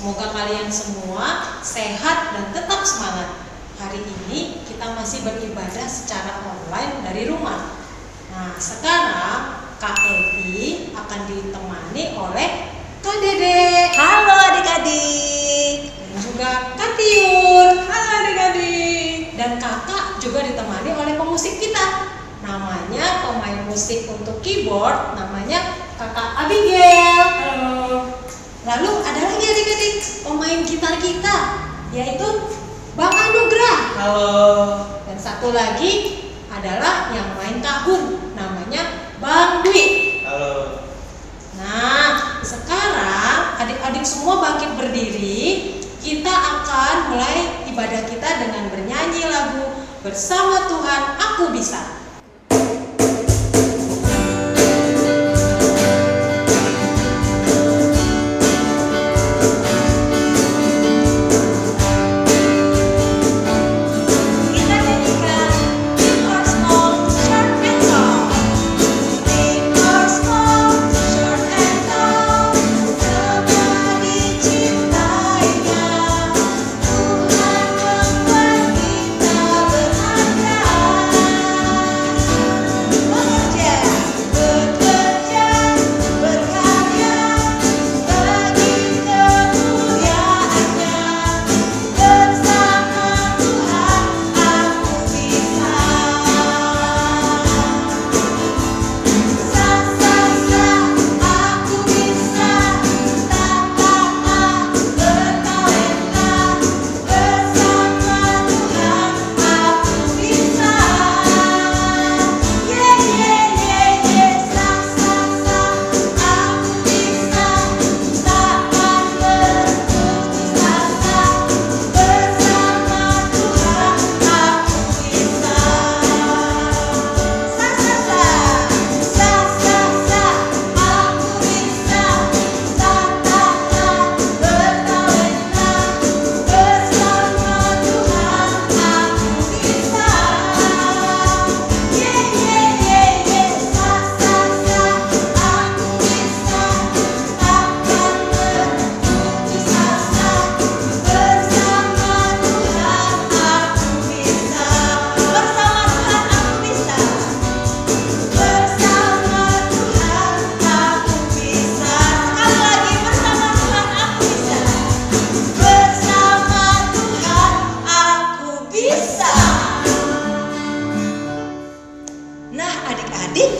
Semoga kalian semua sehat dan tetap semangat. Hari ini kita masih beribadah secara online dari rumah. Nah, sekarang Kak Evi akan ditemani oleh Kak Dede. Halo adik-adik. Dan juga Kak Tiur. Halo adik-adik. Dan kakak juga ditemani oleh pemusik kita. Namanya pemain musik untuk keyboard, namanya Kakak Abigail. Halo. Lalu ada lagi adik-adik pemain gitar kita, yaitu Bang Anugrah. Halo. Dan satu lagi adalah yang main tahun, namanya Bang Dwi. Halo. Nah, sekarang adik-adik semua bangkit berdiri. Kita akan mulai ibadah kita dengan bernyanyi lagu Bersama Tuhan Aku Bisa.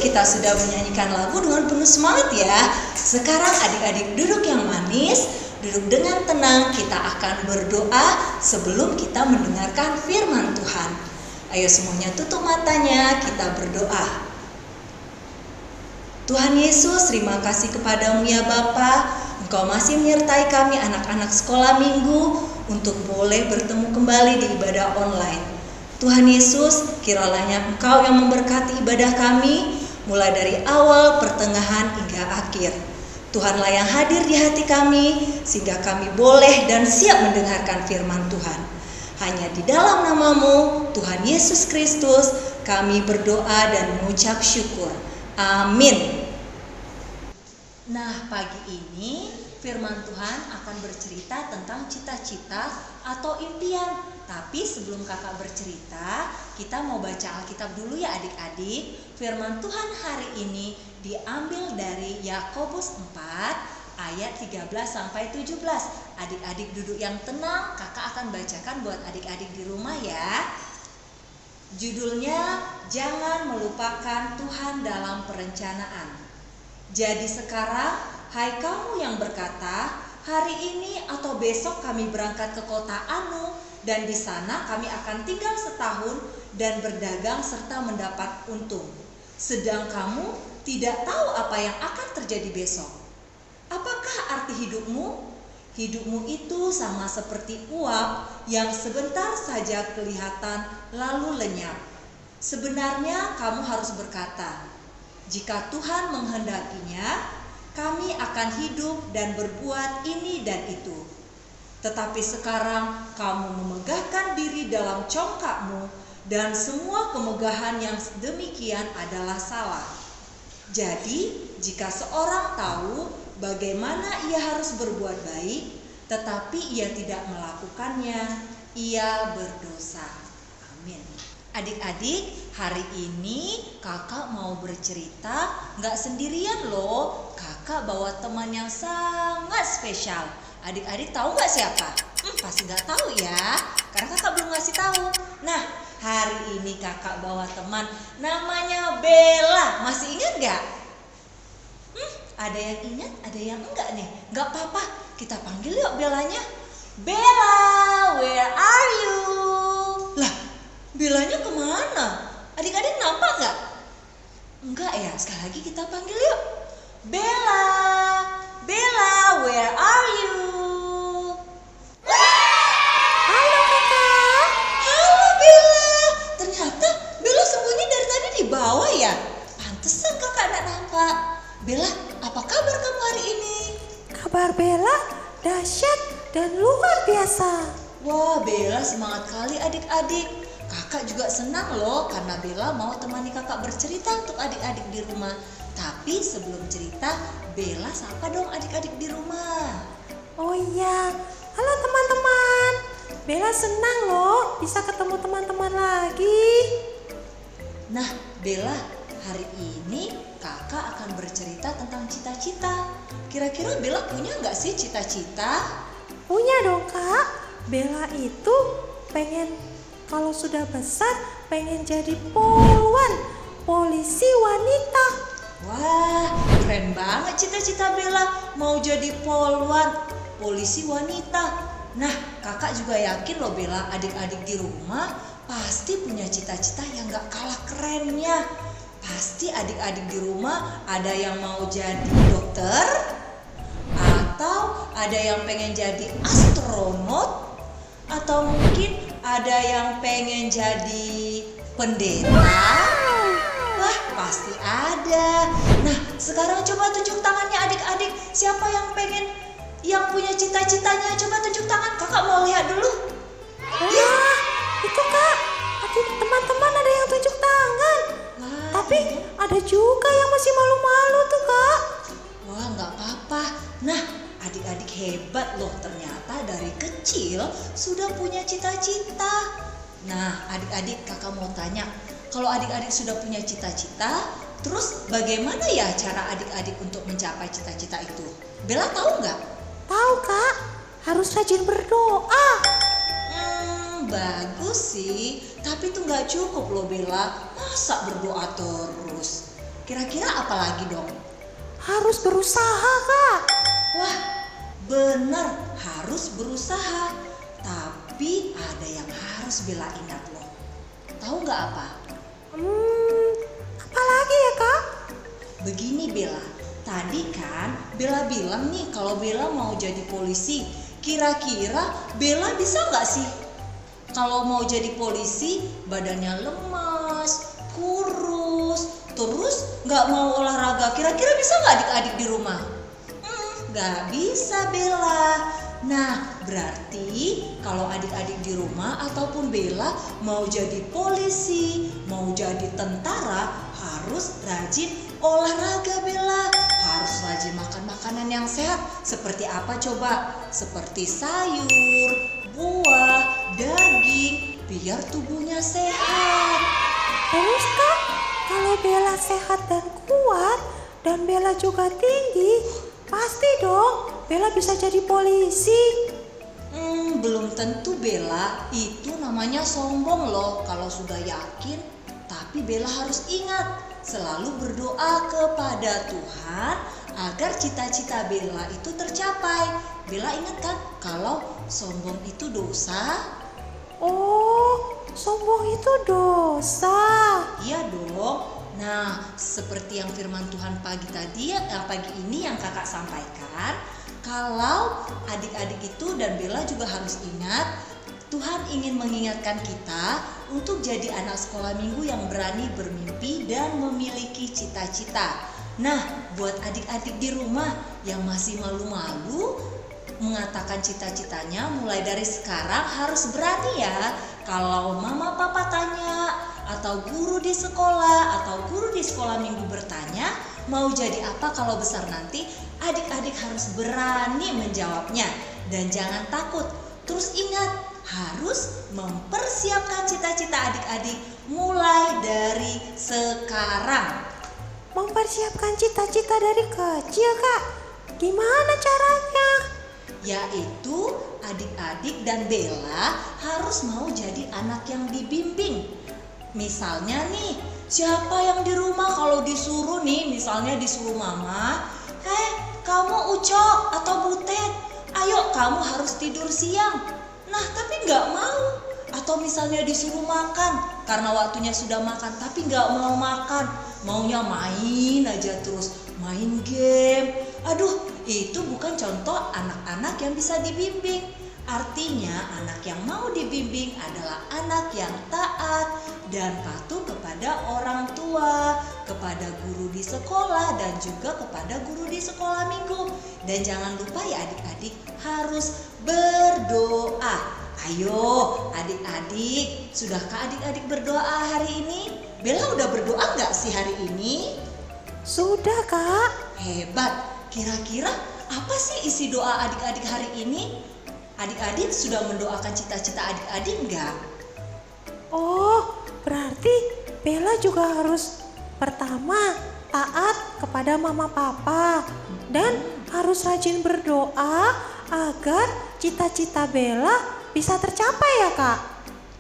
Kita sudah menyanyikan lagu dengan penuh semangat ya. Sekarang adik-adik duduk yang manis, duduk dengan tenang. Kita akan berdoa sebelum kita mendengarkan firman Tuhan. Ayo semuanya tutup matanya, kita berdoa. Tuhan Yesus, terima kasih kepadamu ya Bapa. Engkau masih menyertai kami anak-anak sekolah minggu untuk boleh bertemu kembali di ibadah online. Tuhan Yesus, kiranya Engkau yang memberkati ibadah kami mulai dari awal, pertengahan, hingga akhir. Tuhanlah yang hadir di hati kami sehingga kami boleh dan siap mendengarkan firman Tuhan. Hanya di dalam nama-Mu, Tuhan Yesus Kristus, kami berdoa dan mengucap syukur. Amin. Nah, pagi ini firman Tuhan akan bercerita tentang cita-cita atau impian. Tapi sebelum kakak bercerita, kita mau baca Alkitab dulu ya adik-adik. Firman Tuhan hari ini diambil dari Yakobus 4 ayat 13-17. Adik-adik duduk yang tenang, kakak akan bacakan buat adik-adik di rumah ya. Judulnya, Jangan Melupakan Tuhan Dalam Perencanaan. Jadi sekarang, hai kamu yang berkata, hari ini atau besok kami berangkat ke kota Anu, dan di sana kami akan tinggal setahun dan berdagang serta mendapat untung. Sedang kamu tidak tahu apa yang akan terjadi besok. Apakah arti hidupmu? Hidupmu itu sama seperti uap yang sebentar saja kelihatan lalu lenyap. Sebenarnya kamu harus berkata, jika Tuhan menghendakinya, kami akan hidup dan berbuat ini dan itu. Tetapi sekarang kamu memegahkan diri dalam congkakmu, dan semua kemegahan yang demikian adalah salah. Jadi, jika seorang tahu bagaimana ia harus berbuat baik, tetapi ia tidak melakukannya. Ia berdosa. Amin. Adik-adik, hari ini kakak mau bercerita gak sendirian loh. Kakak bawa teman yang sangat spesial. Adik-adik tahu gak siapa? Pasti gak tahu ya, karena kakak belum ngasih tahu. Nah, hari ini kakak bawa teman namanya Bella. Masih ingat gak? Ada yang ingat, ada yang enggak nih. Gak apa-apa, kita panggil yuk Bellanya. Bella, where are you? Lah, Bellanya kemana? Adik-adik nampak gak? Enggak ya, sekali lagi kita panggil yuk. Bella, Bella, where are you? Halo kakak. Halo Bella, ternyata Bella sembunyi dari tadi di bawah ya. Pantesan kakak gak nampak. Bella, apa kabar kamu hari ini? Kabar Bella dahsyat dan luar biasa. Wah, Bella semangat kali adik-adik. Kakak juga senang loh karena Bella mau temani kakak bercerita untuk adik-adik di rumah. Tapi sebelum cerita, Bella sapa dong adik-adik di rumah. Oh iya, halo teman-teman. Bella senang loh bisa ketemu teman-teman lagi. Nah, Bella, hari ini kakak akan bercerita tentang cita-cita. Kira-kira Bella punya nggak sih cita-cita? Punya dong kak. Bella itu pengen kalau sudah besar pengen jadi polwan, polisi wanita. Wah, keren banget cita-cita Bella, mau jadi polwan, polisi wanita. Nah, kakak juga yakin loh Bella, adik-adik di rumah pasti punya cita-cita yang gak kalah kerennya. Pasti adik-adik di rumah ada yang mau jadi dokter, atau ada yang pengen jadi astronot, atau mungkin ada yang pengen jadi pendeta. Wah, pasti ada. Nah, sekarang coba tunjuk tangannya adik-adik. Siapa yang punya cita-citanya? Coba tunjuk tangan. Kakak mau lihat dulu. Wah, itu kak. Teman-teman ada yang tunjuk tangan. Wah, Tapi ada juga yang masih malu-malu tuh kak. wah, nggak apa-apa. Nah, adik-adik hebat loh. Ternyata dari kecil sudah punya cita-cita. Nah, adik-adik kakak mau tanya. Kalau adik-adik sudah punya cita-cita, terus bagaimana ya cara adik-adik untuk mencapai cita-cita itu? Bella tahu nggak? Tahu kak, harus rajin berdoa. Bagus sih, tapi itu nggak cukup loh Bella. Masa berdoa terus? Kira-kira apa lagi dong? Harus berusaha kak. Wah, benar, harus berusaha. Tapi ada yang harus Bella ingat loh. Tahu nggak apa? Apa lagi ya kak? Begini Bella, tadi kan Bella bilang nih kalau Bella mau jadi polisi. Kira-kira Bella bisa nggak sih? Kalau mau jadi polisi, badannya lemas, kurus, terus nggak mau olahraga. Kira-kira bisa nggak adik-adik di rumah? Nggak bisa Bella. Nah, berarti kalau adik-adik di rumah ataupun Bella mau jadi polisi, mau jadi tentara, harus rajin olahraga Bella. Harus rajin makan makanan yang sehat. Seperti apa coba? Seperti sayur, buah, daging, biar tubuhnya sehat. Terus kak, kalau Bella sehat dan kuat dan Bella juga tinggi, pasti dong Bella bisa jadi polisi. Belum tentu Bella, itu namanya sombong loh kalau sudah yakin. Tapi Bella harus ingat, selalu berdoa kepada Tuhan agar cita-cita Bella itu tercapai. Bella ingat kan kalau sombong itu dosa? Oh, sombong itu dosa. Iya dong. Nah, seperti yang firman Tuhan pagi ini yang kakak sampaikan, kalau adik-adik itu dan Bella juga harus ingat, Tuhan ingin mengingatkan kita untuk jadi anak sekolah minggu yang berani bermimpi dan memiliki cita-cita. Nah, buat adik-adik di rumah yang masih malu-malu mengatakan cita-citanya, mulai dari sekarang harus berani ya. Kalau mama papa tanya, atau guru di sekolah minggu bertanya, mau jadi apa kalau besar nanti, adik-adik harus berani menjawabnya. dan jangan takut. Terus ingat, harus mempersiapkan cita-cita adik-adik mulai dari sekarang. Mempersiapkan cita-cita dari kecil, Kak. Gimana caranya? Yaitu adik-adik dan Bella harus mau jadi anak yang dibimbing. Misalnya nih, siapa yang di rumah kalau disuruh nih, misalnya disuruh mama, kamu Ucok atau Butet, ayo kamu harus tidur siang. Nah tapi nggak mau. Atau misalnya disuruh makan, karena waktunya sudah makan tapi nggak mau makan, maunya main aja terus, main game. Aduh, itu bukan contoh anak-anak yang bisa dibimbing. Artinya anak yang mau dibimbing adalah anak yang taat dan patuh kepada orang tua, kepada guru di sekolah dan juga kepada guru di sekolah minggu. Dan jangan lupa ya adik-adik, harus berdoa. Ayo adik-adik, sudahkah adik-adik berdoa hari ini? Bella udah berdoa nggak sih hari ini? Sudah, Kak. Hebat. Kira-kira apa sih isi doa adik-adik hari ini? Adik-adik sudah mendoakan cita-cita adik-adik nggak? Oh, berarti Bella juga harus pertama taat kepada mama papa dan harus rajin berdoa agar cita-cita Bella bisa tercapai ya, Kak?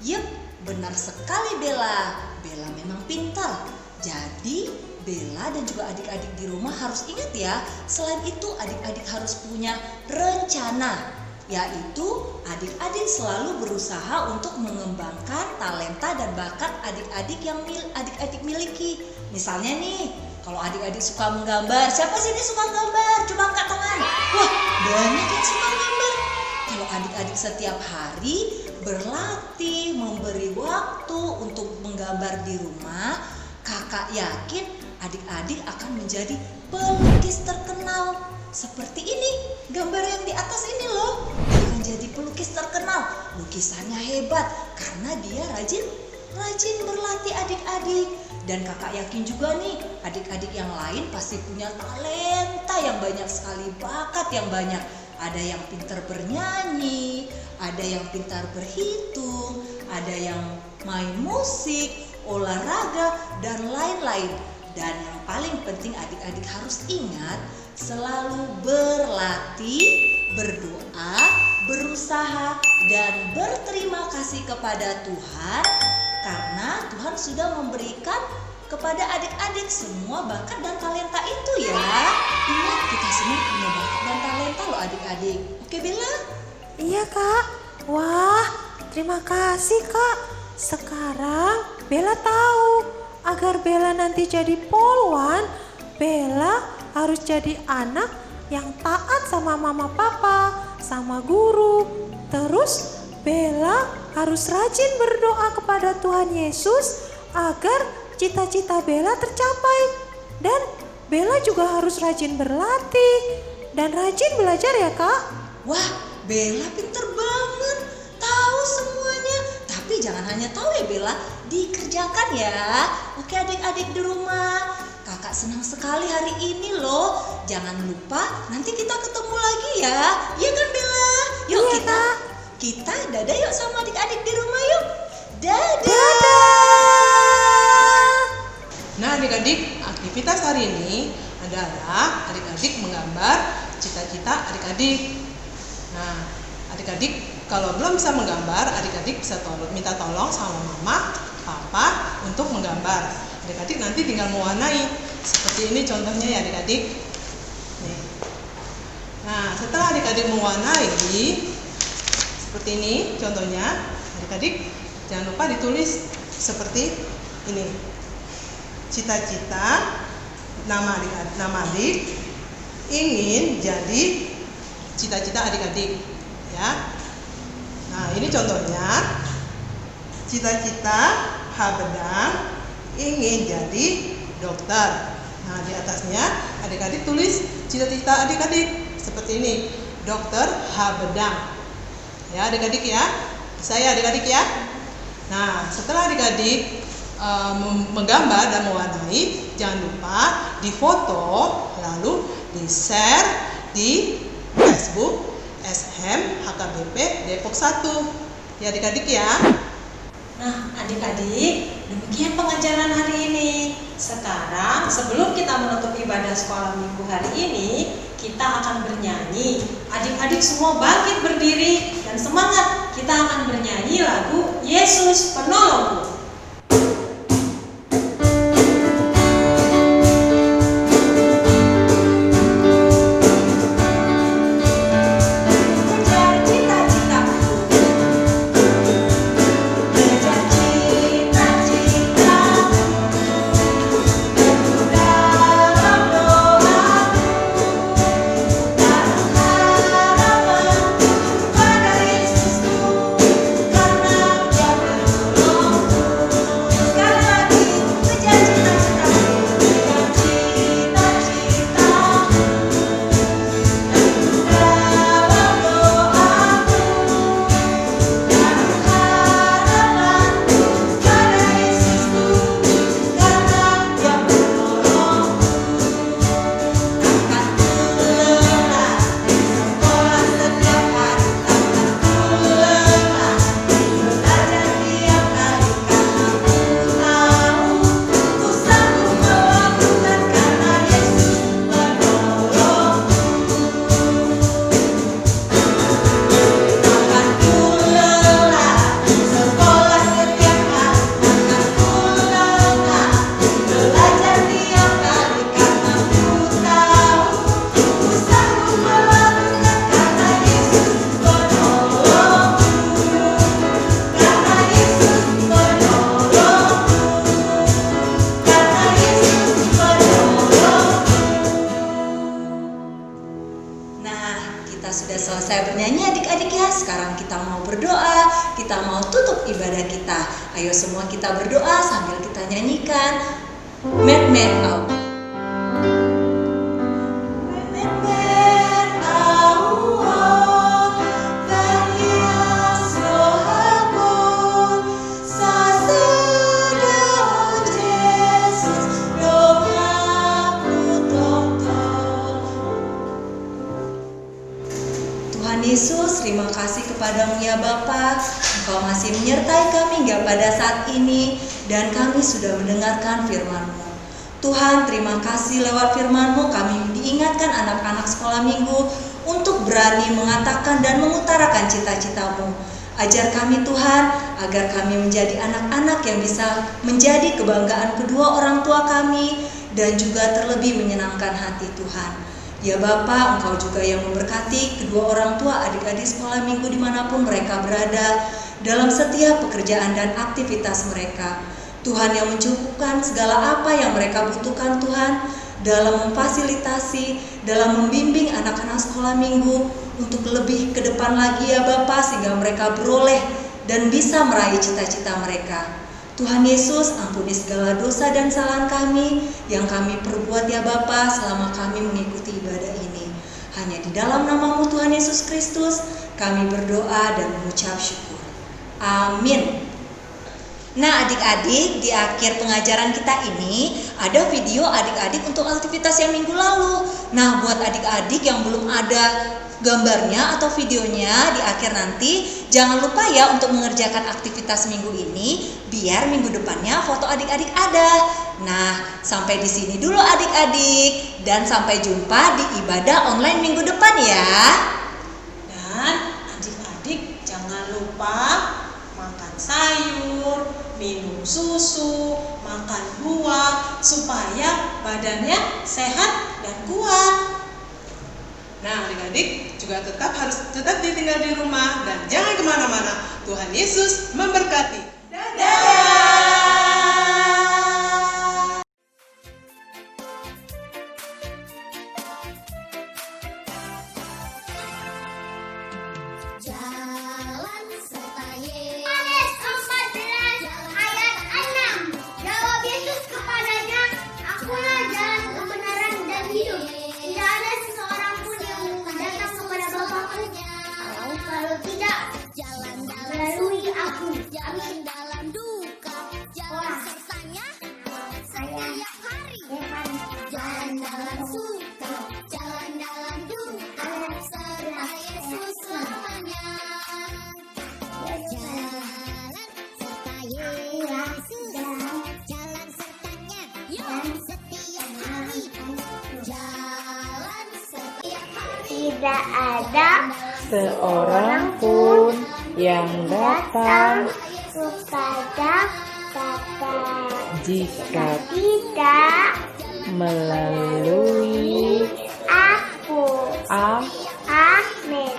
Yep, benar sekali Bella. Bella memang pintar. Jadi Bella dan juga adik-adik di rumah harus ingat ya, selain itu adik-adik harus punya rencana, yaitu adik-adik selalu berusaha untuk mengembangkan talenta dan bakat adik-adik yang adik-adik miliki. Misalnya nih, kalau adik-adik suka menggambar, siapa sih ini suka gambar? Coba angkat tangan. Wah, banyak yang suka gambar. Kalau adik-adik setiap hari berlatih, memberi waktu untuk menggambar di rumah, kakak yakin adik-adik akan menjadi pelukis terkenal. Seperti ini, gambar yang di atas ini loh. Dia akan jadi pelukis terkenal. Lukisannya hebat karena dia rajin berlatih adik-adik. Dan kakak yakin juga nih, adik-adik yang lain pasti punya talenta yang banyak sekali, bakat yang banyak. Ada yang pintar bernyanyi, ada yang pintar berhitung, ada yang main musik, olahraga, dan lain-lain. Dan yang paling penting adik-adik harus ingat, selalu berlatih, berdoa, berusaha, dan berterima kasih kepada Tuhan karena Tuhan sudah memberikan kepada adik-adik semua bakat dan talenta itu ya. Ingat, kita semua punya bakat dan talenta loh adik-adik. Oke Bella? Iya, Kak. Wah, terima kasih, Kak. Sekarang Bella tahu, agar Bella nanti jadi polwan, Bella harus jadi anak yang taat sama mama papa, sama guru. Terus Bella harus rajin berdoa kepada Tuhan Yesus agar cita-cita Bella tercapai. Dan Bella juga harus rajin berlatih dan rajin belajar ya, Kak. Wah, Bella pinter banget, tahu semuanya. Tapi jangan hanya tahu ya Bella, dikerjakan ya. Oke adik-adik di rumah, kakak senang sekali hari ini loh. Jangan lupa nanti kita ketemu lagi ya. Iya kan Bella? Yuk Iya, kita dadah yuk sama adik-adik di rumah yuk. Dadah. Dadah. Nah adik-adik, aktivitas hari ini adalah adik-adik menggambar cita-cita adik-adik. Nah adik-adik kalau belum bisa menggambar, adik-adik bisa minta tolong sama mama, papa untuk menggambar. Adik-adik nanti tinggal mewarnai. Seperti ini contohnya ya adik-adik. Nih. Nah setelah adik-adik mewarnai seperti ini contohnya, adik-adik jangan lupa ditulis seperti ini. Cita-cita nama adik ingin jadi cita-cita adik-adik ya. Nah ini contohnya, cita-cita H. Bedang ingin jadi dokter. Nah di atasnya adik-adik tulis cita-cita adik-adik seperti ini, dokter H. Bedang ya adik-adik ya. Saya adik-adik ya. Nah setelah adik-adik menggambar dan mewarnai, jangan lupa difoto lalu di-share di Facebook, SHEM HKBP Depok 1. Ya adik-adik ya. Nah, adik-adik, demikian pengajaran hari ini. Sekarang, sebelum kita menutup ibadah sekolah minggu hari ini, kita akan bernyanyi. Adik-adik semua bangkit berdiri dan semangat. Kita akan bernyanyi lagu Yesus Penolongku. Sudah selesai bernyanyi adik-adik ya. Sekarang kita mau berdoa, kita mau tutup ibadah kita. Ayo semua kita berdoa sambil kita nyanyikan Met Au. Yesus, terima kasih kepadamu ya Bapa. Engkau masih menyertai kami hingga pada saat ini dan kami sudah mendengarkan firman-Mu. Tuhan, terima kasih lewat firman-Mu kami diingatkan anak-anak sekolah minggu untuk berani mengatakan dan mengutarakan cita-cita-Mu. Ajar kami Tuhan agar kami menjadi anak-anak yang bisa menjadi kebanggaan kedua orang tua kami dan juga terlebih menyenangkan hati Tuhan. Ya Bapa, Engkau juga yang memberkati kedua orang tua adik-adik sekolah minggu dimanapun mereka berada dalam setiap pekerjaan dan aktivitas mereka. Tuhan yang mencukupkan segala apa yang mereka butuhkan Tuhan dalam memfasilitasi, dalam membimbing anak-anak sekolah minggu untuk lebih ke depan lagi ya Bapa sehingga mereka beroleh dan bisa meraih cita-cita mereka. Tuhan Yesus, ampuni segala dosa dan kesalahan kami yang kami perbuat ya Bapa selama kami mengikuti ibadah ini. Hanya di dalam nama-Mu Tuhan Yesus Kristus kami berdoa dan mengucap syukur. Amin. Nah adik-adik, di akhir pengajaran kita ini ada video adik-adik untuk aktivitas yang minggu lalu. Nah buat adik-adik yang belum ada gambarnya atau videonya di akhir nanti, jangan lupa ya untuk mengerjakan aktivitas minggu ini biar minggu depannya foto adik-adik ada. Nah, sampai di sini dulu adik-adik dan sampai jumpa di ibadah online minggu depan ya. Dan adik-adik jangan lupa makan sayur, minum susu, makan buah supaya badannya sehat dan kuat. Nah adik-adik juga harus tetap tinggal di rumah dan jangan kemana-mana. Tuhan Yesus memberkati. Dadah! Jalan serta Yohanes 14 ayat 6. Jawab Yesus kepadanya, Akulah jalan kebenaran dan hidup. Tidak ada seseorang pun yang datang kepada Bapa-Ku kalau tidak melalui Aku. Amin. Dalam duka tidak ada seorang pun yang datang kepada Bapa jika tidak melalui aku. Amin.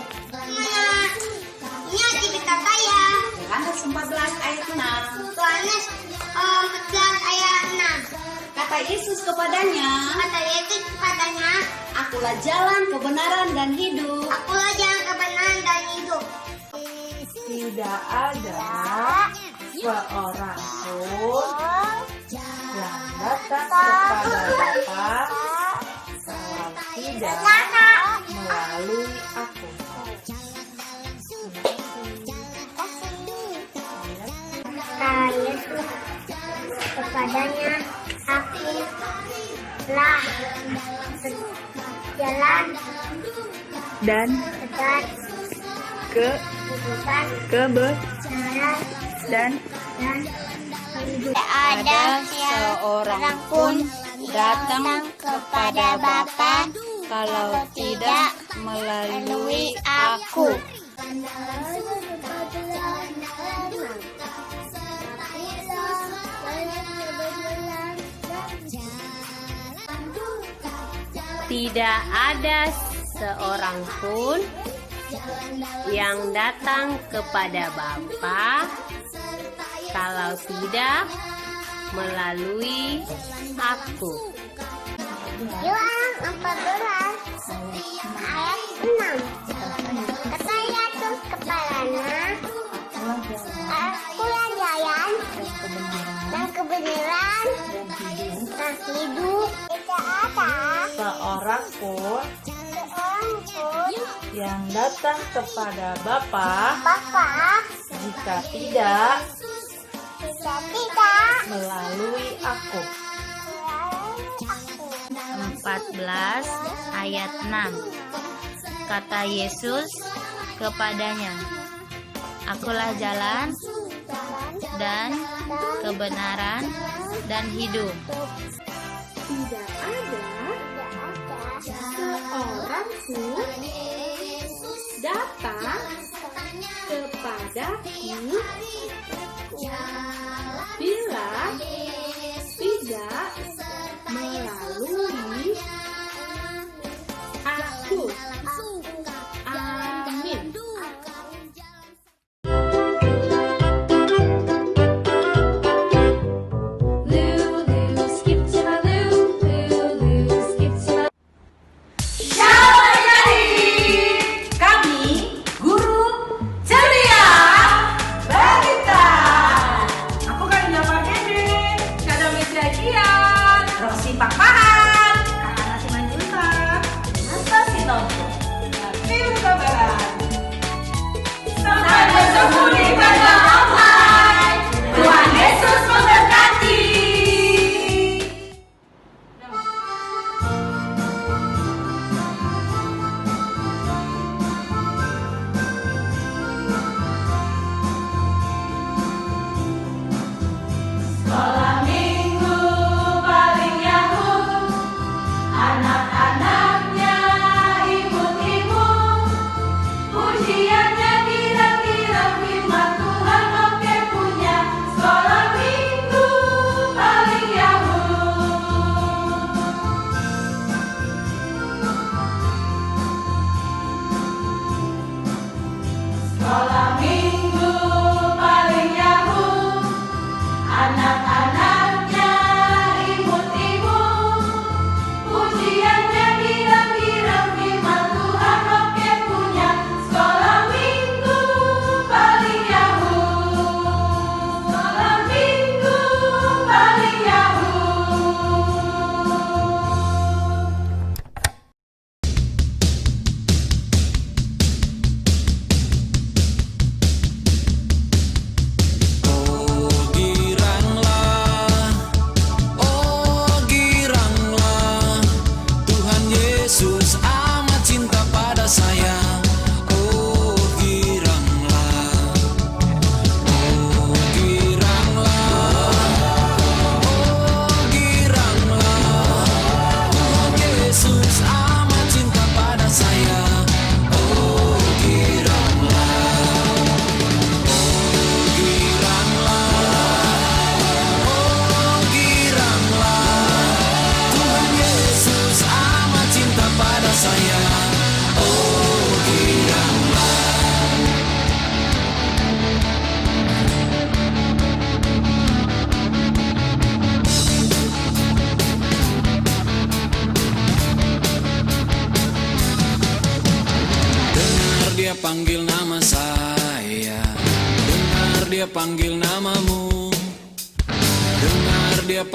Ini aktivitas saya. Yohanes 14 ayat 6. Yohanes 14 ayat 6. Kata Yesus kepadanya, Kata Yesus kepadanya, Akulah jalan, kebenaran, dan hidup. Akulah jalan kebenaran dan hidup. tidak ada seorang pun yang datang kepada Bapa kalau tidak melalui aku. Kata Yesus kepadanya, Akulah jalan Dan kebenaran kebenaran dan hidup. Tidak ada seorang pun datang kepada Bapa kalau tidak melalui aku. Tidak ada seorang pun yang datang kepada Bapa kalau tidak melalui aku. Yohanes 14 ayat 6. Kata Yesus kepadanya, Akulah jalan dan kebenaran dan hidup. Tidak ada seorang pun seorang pun yang datang kepada Bapa Bapa jika tidak tidak melalui aku. melalui aku. 14 ayat 6. Kata Yesus kepadanya, Akulah jalan dan kebenaran dan hidup. Tidak ada seorang pun Datang kepadaku bila tidak melalui aku. Amin. Kami guru ceria balita. Aku kan Bapak Gede, kadang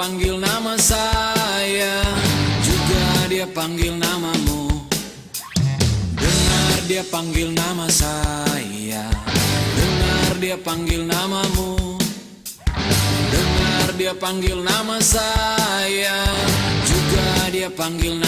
panggil nama saya, juga dia panggil namamu. Dengar dia panggil nama saya, dengar dia panggil namamu. Dengar dia panggil nama saya, juga dia panggil namamu.